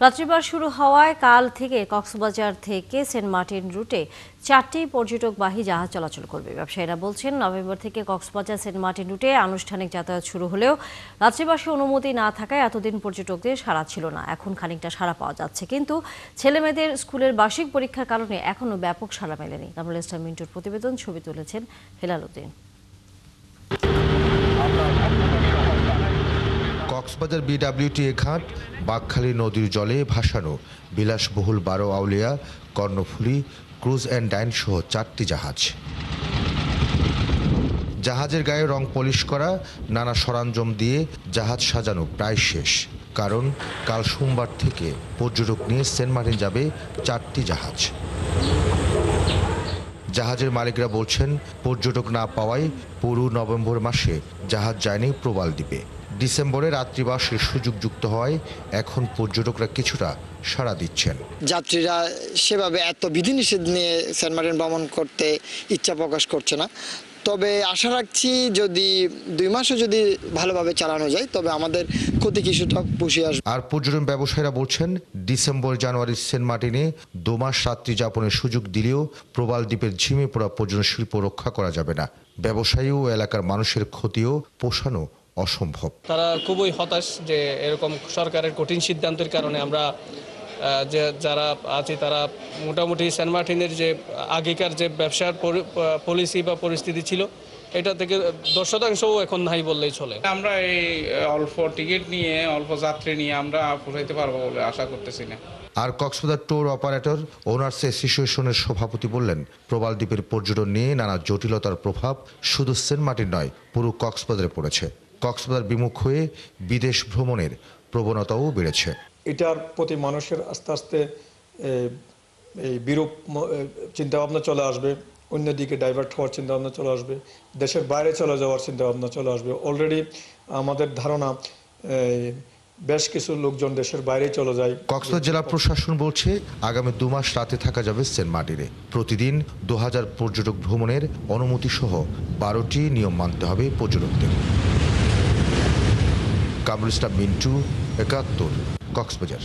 রাত্রিবার শুরু হওয়ায় কাল থেকে কক্সবাজার থেকে সেন্ট মার্টিন রুটে 4টি পর্যটকবাহী জাহাজ চলাচল করবে। ব্যবসায়ীরা বলছেন, নভেম্বর থেকে কক্সবাজার সেন্ট মার্টিন রুটে আনুষ্ঠানিক যাতায়াত শুরু হলেও রাত্রিবাসী অনুমতি না থাকায় এতদিন পর্যটকদের সাড়া ছিল না। এখন খানিকটা সাড়া পাওয়া যাচ্ছে, কিন্তু ছেলেমেয়েদের স্কুলের বার্ষিক পরীক্ষার কারণে এখনও ব্যাপক সাড়া মেলেনি। কামরুল ইসলাম মিন্টুর প্রতিবেদন, ছবি তুলেছেন হেলাল উদ্দিন। কক্সবাজার বিডব্লিউটিএ ঘাট, বাঁকখালী নদীর জলে ভাসানো বিলাসবহুল 12 আউলিয়া, কর্ণফুলী, ক্রুজ অ্যান্ড ডাইন সহ 4টি জাহাজ। জাহাজের গায়ে রং পলিশ করা, নানা সরঞ্জাম দিয়ে জাহাজ সাজানো প্রায় শেষ। কারণ কাল সোমবার থেকে পর্যটক নিয়ে সেন্ট মার্টিন যাবে 4টি জাহাজ। জাহাজের মালিকরা বলছেন, পর্যটক না পাওয়ায় পুরো নভেম্বর মাসে জাহাজ যায়নি প্রবাল দ্বীপে। ডিসেম্বরে রাত্রিবাসের সুযোগ যুক্ত হয়, এখন পর্যটকরা কিছুটা সাড়া দিচ্ছেন। যাত্রীরা সেভাবে এত বিধিনিষেধ নিয়ে সেন্ট মার্টিন ভ্রমণ করতে ইচ্ছা প্রকাশ করছে না। তবে আশা রাখছি যদি 2 মাসও যদি ভালোভাবে চালানো যায়, তবে আমাদের ক্ষতি কিছুটা পুষিয়ে আসবে। আর পর্যটন ব্যবসায়ীরা বলছেন, ডিসেম্বর জানুয়ারি সেন্ট মার্টিনে 2 মাস রাত্রি যাপনের সুযোগ দিলেও প্রবাল দ্বীপের ঝিমে পড়া পর্যটন শিল্প রক্ষা করা যাবে না। ব্যবসায়ী ও এলাকার মানুষের ক্ষতিও পোষানো অসম্ভব। তারা খুবই হতাশ যে এরকম সরকারের কঠিন সিদ্ধান্তের কারণে আমরা যে যারা আছি তারা মোটামুটি সেন্ট মার্টিনের যে আগেকার যে ব্যবসার পলিসি বা পরিস্থিতি ছিল, এটা থেকে 10% এখন নাই বললেই চলে। আমরা এই অল্প টিকিট নিয়ে, অল্প যাত্রী নিয়ে আমরা পোষাইতে পারবো বলে আশা করতেছি না। আর কক্সবাজার ট্যুর অপারেটর ওনার্স অ্যাসোসিয়েশনের সভাপতি বললেন, প্রবাল দ্বীপের পর্যটন নিয়ে নানা জটিলতার প্রভাব শুধু সেন্ট মার্টিন নয়, পুরো কক্সবাজারে পড়েছে। কক্সবাজার বিমুখ হয়ে বিদেশ ভ্রমণের প্রবণতাও বেড়েছে। এটার প্রতি মানুষের আস্তে আস্তে এই বিরূপ চিন্তাভাবনা চলে আসবে, অন্যদিকে ডাইভার্ট হওয়ার চিন্তাভাবনা চলে আসবে, দেশের বাইরে চলে যাওয়ার চিন্তাভাবনা চলে আসবে। অলরেডি আমাদের ধারণা বেশ কিছু লোকজন দেশের বাইরে চলে যায়। কক্সবাজার জেলা প্রশাসন বলছে, আগামী 2 মাস রাতে থাকা যাবে সেন্ট মার্টিনে। প্রতিদিন 2000 পর্যটক ভ্রমণের অনুমতি সহ 12টি নিয়ম মানতে হবে পর্যটকদের। কামরুল ইসলাম মিন্টু, 71, কক্সবাজার।